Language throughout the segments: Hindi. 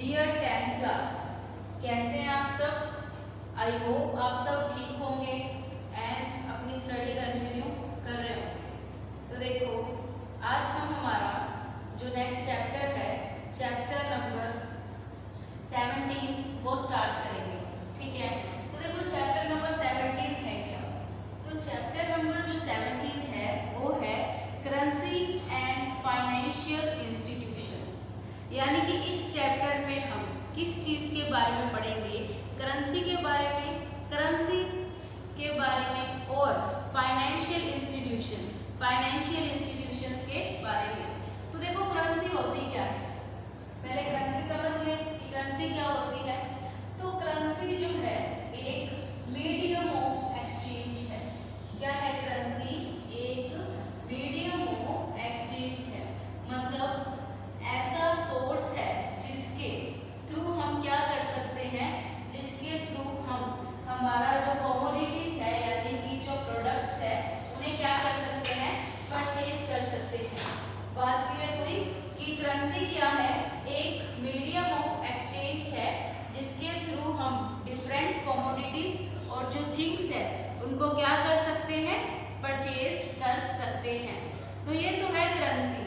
डियर 10th क्लास, कैसे हैं आप सब? आई होप आप सब ठीक होंगे एंड अपनी स्टडी कंटिन्यू कर रहे होंगे। तो देखो, आज हम हमारा जो नेक्स्ट चैप्टर है, चैप्टर नंबर 17 वो स्टार्ट करेंगे। ठीक है, तो देखो चैप्टर नंबर 17 है क्या? तो चैप्टर नंबर जो 17 है वो है करेंसी एंड फाइनेंशियल इंस्टीट्यूशंस। यानी कि इस चैप्टर में हम किस चीज़ के बारे में पढ़ेंगे? करेंसी के बारे में, करेंसी के बारे में और फाइनेंशियल इंस्टीट्यूशंस के बारे में। तो देखो करेंसी होती क्या है, पहले करेंसी समझ लें कि करेंसी क्या होती है। तो करेंसी जो है एक मीडियम ऑफ एक्सचेंज है। क्या है करेंसी? एक मीडियम ऑफ एक्सचेंज है, मतलब ऐसा सोर्स है जिसके थ्रू हम क्या कर सकते हैं, जिसके थ्रू हम हमारा जो कमोडिटीज है यानी कि जो प्रोडक्ट्स है उन्हें क्या कर सकते हैं, परचेज कर सकते हैं। बात क्लियर हुई कि करेंसी क्या है? एक मीडियम ऑफ एक्सचेंज है जिसके थ्रू हम डिफरेंट कमोडिटीज और जो थिंग्स है उनको क्या कर सकते हैं, परचेज कर सकते हैं। तो ये तो है करेंसी।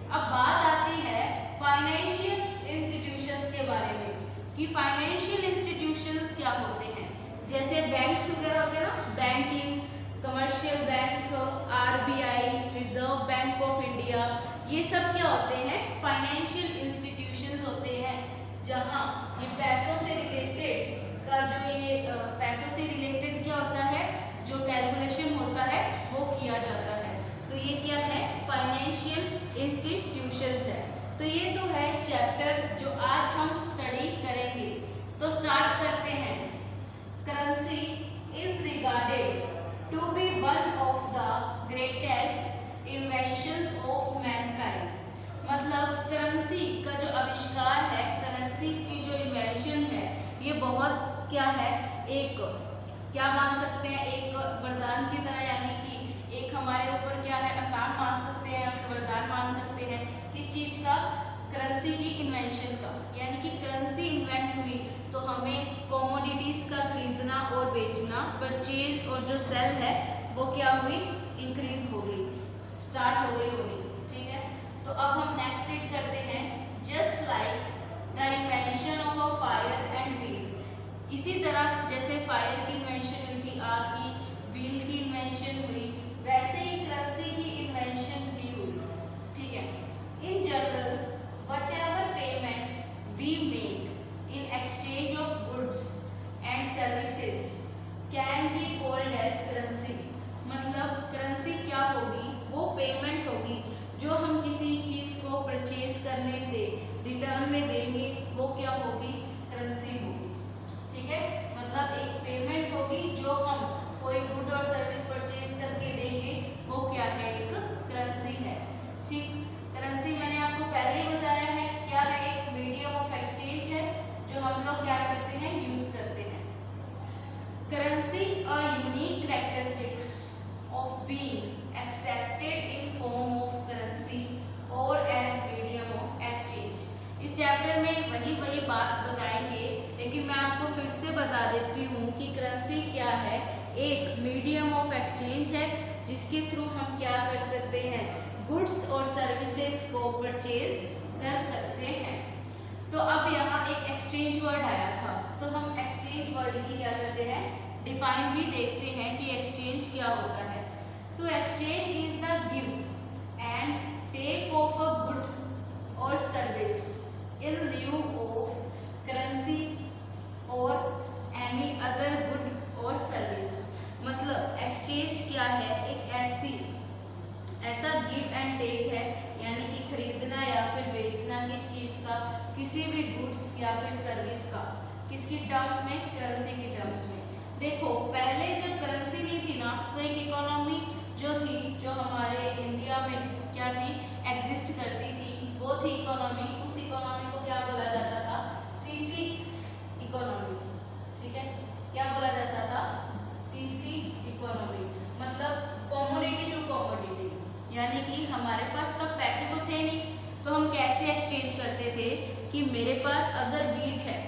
अब बात आती है फाइनेंशियल इंस्टीट्यूशंस के बारे में कि फाइनेंशियल इंस्टीट्यूशंस क्या होते हैं। जैसे बैंक्स वगैरह होते हैं ना, banking, commercial bank, RBI, reserve bank of India, ये सब क्या होते हैं? फाइनेंशियल इंस्टीट्यूशंस होते हैं जहाँ ये पैसों से रिलेटेड का जो ये पैसों से रिलेटेड क्या होता है, जो कैलकुलेशन होता है वो किया जाता है। तो ये क्या है? फाइनेंशियल इंस्टीट्यूशंस है। तो ये तो है चैप्टर जो आज हम स्टडी करेंगे। तो स्टार्ट करते हैं। Currency is regarded to be one of the greatest inventions of mankind. मतलब करेंसी का जो आविष्कार है, करेंसी की जो इन्वेंशन है, ये बहुत क्या है, एक क्या मान सकते हैं, एक वरदान की तरह, यानी कि एक हमारे ऊपर क्या है, आसान मान सकते हैं या फिर वरदान मान सकते हैं। किस चीज़ का? करेंसी की इन्वेंशन का। यानी कि करेंसी इन्वेंट हुई तो हमें कमोडिटीज का खरीदना और बेचना, परचेज और जो सेल है वो क्या हुई, इंक्रीज हो गई, स्टार्ट हो गई होनी। ठीक है, तो अब हम नेक्स्ट रीड करते हैं। Just like the invention of a fire and wheel. इसी तरह जैसे फायर की इन्वेंशन हुई थी, आग की, व्हील की इन्वेंशन हुई, वैसे ही करेंसी की इन्वेंशन भी हुई। ठीक है, in general whatever payment we make in exchange of goods and services can be called as currency। मतलब करेंसी क्या होगी? वो पेमेंट होगी जो हम किसी चीज को परचेज करने से रिटर्न में देंगे, वो क्या होगी? करेंसी होगी। ठीक है, मतलब एक पेमेंट होगी जो हम कोई गुड और सर्विस परचेज करके देंगे, वो क्या है? एक करेंसी है। ठीक, करेंसी मैंने आपको पहले ही बताया है क्या है, एक मीडियम ऑफ एक्सचेंज है जो हम लोग क्या करते हैं, यूज करते हैं। Currency a unique characteristics of being accepted in form of currency और एज मीडियम ऑफ एक्सचेंज। इस चैप्टर में वही बात बताएंगे, लेकिन मैं आपको फिर से बता देती हूँ कि करेंसी क्या है, एक मीडियम ऑफ एक्सचेंज है जिसके थ्रू हम क्या कर सकते हैं, गुड्स और सर्विसेज को परचेज कर सकते हैं। तो अब यहाँ एक एक्सचेंज वर्ड आया था, तो हम एक्सचेंज वर्ड की क्या करते हैं, डिफाइन भी देखते हैं कि एक्सचेंज क्या होता है। तो exchange is the give and take of a good और service in lieu of currency और एनी अदर गुड और सर्विस। मतलब एक्सचेंज क्या है, एक ऐसा गिव एंड टेक है, यानी कि खरीदना या फिर बेचना किस चीज़ का, किसी भी गुड्स या फिर सर्विस का, किसकी टर्म्स में? करेंसी की टर्म्स में। देखो पहले जब करेंसी नहीं थी ना, तो एक इकोनॉमी जो थी, जो हमारे इंडिया में क्या थी, एग्जिस्ट करती थी, वो थी इकोनॉमी। उस इकोनॉमी को क्या बोला जाता था? CC economy. ठीक है, क्या बोला जाता था? CC economy. मतलब कमोडिटी टू कमोडिटी, यानी कि हमारे पास तब पैसे तो थे नहीं, तो हम कैसे एक्सचेंज करते थे कि मेरे पास अगर वीट है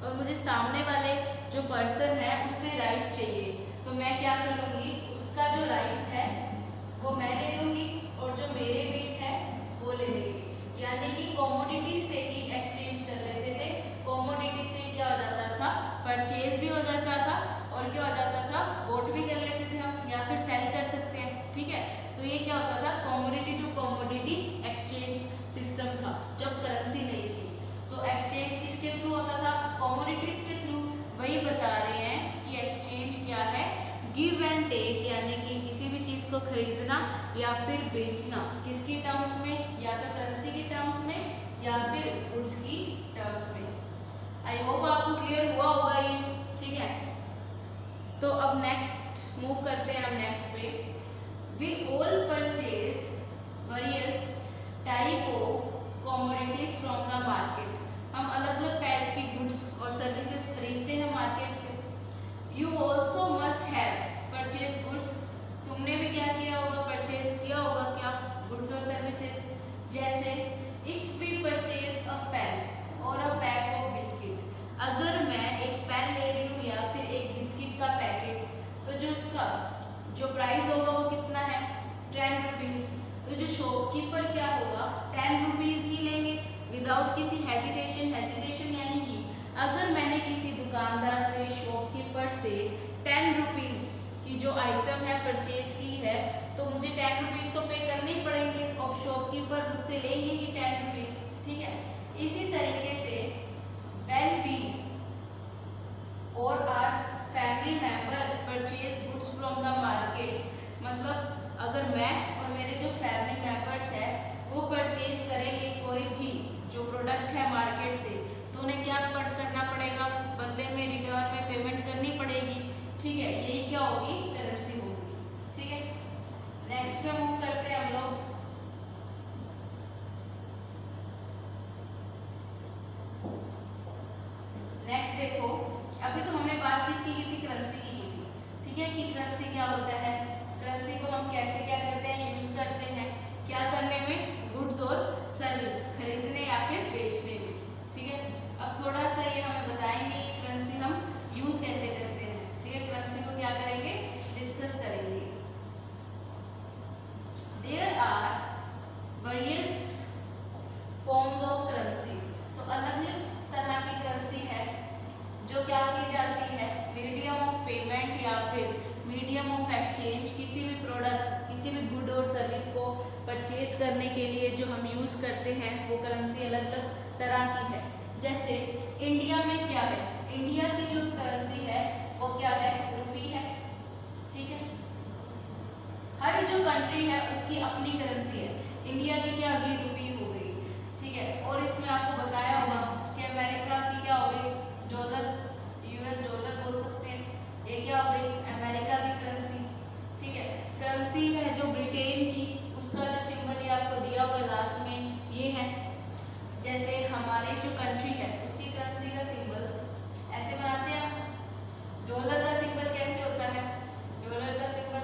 और मुझे सामने वाले जो पर्सन है उससे राइस चाहिए, तो मैं क्या करूँगी, उसका जो राइस है वो मैं ले लूँगी और जो मेरे वीट है वो ले लेंगे। यानी कि कॉमोडिटी से ही एक्सचेंज कर लेते थे। कॉमोडिटी से क्या हो जाता था, परचेज भी हो जाता था और क्या हो जाता था, वोट भी कर लेते थे हम, या फिर सेल कर सकते हैं। ठीक है, तो ये क्या होता था, commodity to commodity exchange system था जब करेंसी नहीं थी। तो एक्सचेंज किसके थ्रू होता था, कॉमोडिटीज के थ्रू। वही बता रहे हैं कि एक्सचेंज क्या है, गिव एंड टेक, यानी कि किसी भी चीज को खरीदना या फिर बेचना, किसकी टर्म्स में, या तो करेंसी की टर्म्स में या फिर गुड्स की टर्म्स में। आई होप आपको क्लियर हुआ होगा ये। ठीक है, तो अब नेक्स्ट मूव करते हैं हम नेक्स्ट पे। We all purchase various type of commodities from the market. हम अलग अलग टाइप की गुड्स और सर्विसेज खरीदते हैं मार्केट से। You also must have purchase goods. तुमने भी क्या किया होगा, परचेज किया होगा क्या, गुड्स और सर्विसेज। जैसे if we purchase a pen और अ पैक ऑफ बिस्किट, अगर मैं एक पेन ले रही हूँ या फिर एक बिस्किट का पैकेट, तो जो उसका जो प्राइस होगा वो कितना है, 10 रुपीज। तो जो शॉपकीपर क्या होगा, 10 रुपीज ही लेंगे विदाउट किसी हेजिटेशन। हेजिटेशन यानी कि अगर मैंने किसी दुकानदार से, शॉपकीपर से 10 रुपीज की जो आइटम है परचेज की है, तो मुझे 10 रुपीज तो पे करने ही पड़ेंगे और शॉपकीपर मुझसे लेंगे ही 10 रुपीज। ठीक है, इसी तरीके से when we or our family member purchase goods from the market, मतलब अगर मैं और मेरे जो फैमिली मेंबर्स है वो परचेज करेंगे कोई भी जो प्रोडक्ट है मार्केट से, तो उन्हें क्या करना पड़ेगा, बदले में रिटर्न में पेमेंट करनी पड़ेगी। ठीक है, यही क्या होगी, करेंसी होगी। ठीक है, नेक्स्ट पे मूव करते हैं हम लोग। नेक्स्ट देखो, अभी तो हमने बात किसकी की थी, करेंसी की थी। ठीक है, कि करेंसी क्या होता है, करेंसी को हम कैसे क्या करते हैं, यूज करते हैं क्या करने में, गुड्स और सर्विस खरीदने या फिर बेचने में। ठीक है, अब थोड़ा सा ये हमें बताएंगे ये करेंसी हम यूज कैसे करते हैं। ठीक है, करेंसी को क्या करेंगे, डिस्कस करेंगे। There are various forms of currency. तो अलग अलग तरह की करेंसी है जो क्या की जाती है, मीडियम ऑफ पेमेंट या फिर मीडियम ऑफ एक्सचेंज। किसी भी प्रोडक्ट, किसी भी गुड और सर्विस को परचेज करने के लिए जो हम यूज़ करते हैं वो करेंसी अलग अलग तरह की है। जैसे इंडिया में क्या है, इंडिया की जो करेंसी है वो क्या है, रुपी है। ठीक है, हर जो कंट्री है उसकी अपनी करेंसी है। इंडिया की क्या होगी, रुपी हो गई। ठीक है, और इसमें आपको बताया होगा कि अमेरिका की क्या हो गई, डॉलर, यूएस डॉलर बोल सकते हैं, ये क्या हो गई, अमेरिका की करेंसी। ठीक है, करेंसी है जो ब्रिटेन की, उसका जो सिंबल ये आपको दिया हुआ है लास्ट में, ये है। जैसे हमारे जो कंट्री है उसकी करेंसी का सिंबल ऐसे बनाते हैं। डॉलर का सिंबल कैसे होता है, डॉलर का सिंबल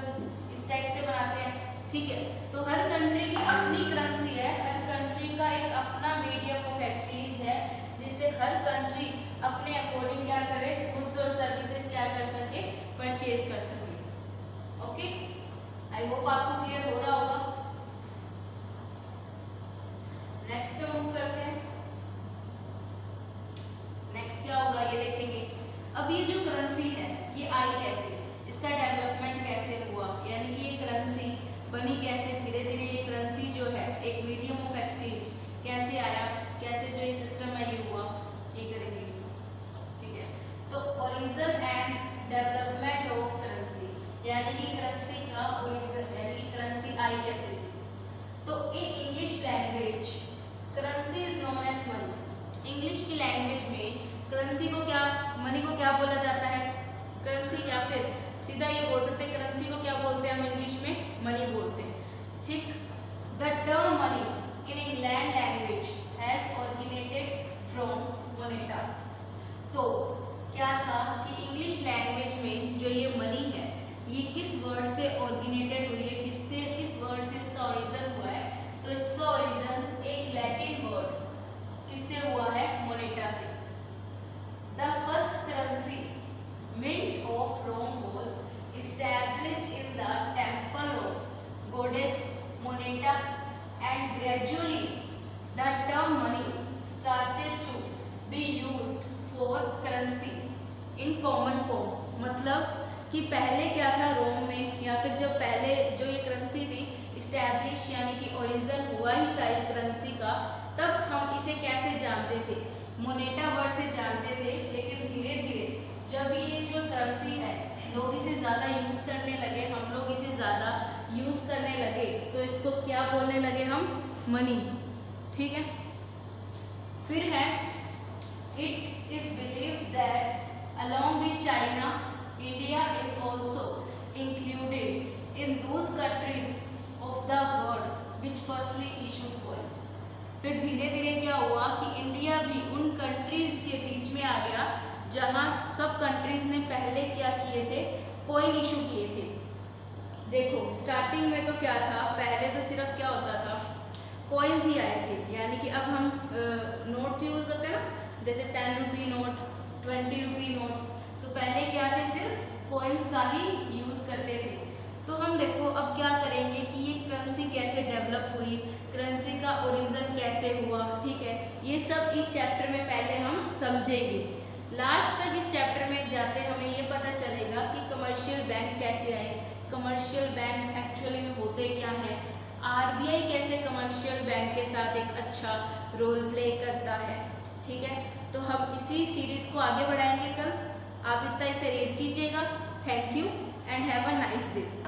इस टाइप से बनाते हैं। ठीक है, तो हर कंट्री की अपनी करेंसी है, हर कंट्री का एक अपना मीडियम ऑफ एक्सचेंज है, जिससे हर कंट्री अपने अकॉर्डिंग क्या करे, गुड्स और सर्विसेज क्या कर सके, परचेज कर सके। ओके, आई होप आपको क्लियर हो रहा होगा। नेक्स्ट पे मूव करते हैं। नेक्स्ट क्या होगा ये देखेंगे। अब ये जो करेंसी है ये आई कैसे, इसका डेवलपमेंट कैसे हुआ, यानी कि ये करेंसी बनी कैसे, धीरे धीरे ये करेंसी जो है एक मीडियम ऑफ एक्सचेंज कैसे आया, कैसे जो ये सिस्टम है ये हुआ, ये करेंगे। ठीक है, तो origin and development of currency, यानी कि करेंसी का ओरिजिन, यानी कि करेंसी आई कैसे। तो in English language currency is known as money. English की लैंग्वेज में करेंसी को क्या, मनी को क्या बोला जाता है, करेंसी, या फिर सीधा ये बोल सकते हैं करेंसी को क्या बोलते हैं हम इंग्लिश में, मनी बोलते हैं। ठीक, the term money in England language has originated from Moneta. तो क्या था कि इंग्लिश लैंग्वेज में जो ये मनी है ये किस वर्ड से ओरिजिनेटेड हुई है, किससे, किस वर्ड से इसका ओरिजिन हुआ है, तो इसका ओरिजिन एक लैटिन वर्ड किससे हुआ है, मोनेटा से। करेंसी इन कॉमन फॉर्म, मतलब कि पहले क्या था रोम में, या फिर जब पहले जो ये करेंसी थी इस्टेब्लिश यानी कि ओरिजिन हुआ ही था इस करेंसी का, तब हम इसे कैसे जानते थे, मोनेटा वर्ड से जानते थे। लेकिन धीरे धीरे जब ये जो करेंसी है लोग इसे ज़्यादा यूज़ करने लगे, हम लोग इसे ज़्यादा यूज़ करने लगे, तो इसको क्या बोलने लगे हम, मनी। ठीक है, फिर है it is believe that along with China India is also included in those countries of the world which firstly issued coins. फिर धीरे धीरे क्या हुआ कि इंडिया भी उन कंट्रीज के बीच में आ गया जहाँ सब कंट्रीज ने पहले क्या किए थे, कॉइन इशू किए थे। देखो स्टार्टिंग में तो क्या था, पहले तो सिर्फ क्या होता था, कॉइन्स ही आए थे, यानी कि अब हम नोट यूज़ करते हैं ना, जैसे 10 रुपी नोट, 20 रुपी नोट्स, तो पहले क्या थे, सिर्फ कॉइन्स का ही यूज़ करते थे। तो हम देखो अब क्या करेंगे कि ये करेंसी कैसे डेवलप हुई, करेंसी का ओरिजिन कैसे हुआ, ठीक है, ये सब इस चैप्टर में पहले हम समझेंगे। लास्ट तक इस चैप्टर में जाते हमें ये पता चलेगा कि कमर्शियल बैंक कैसे आए, कमर्शियल बैंक एक्चुअली में होते क्या हैं, आरबीआई कैसे कमर्शियल बैंक के साथ एक अच्छा रोल प्ले करता है। ठीक है, तो हम इसी सीरीज़ को आगे बढ़ाएंगे कल। आप इतना इसे रीड कीजिएगा। Thank you and have a nice day.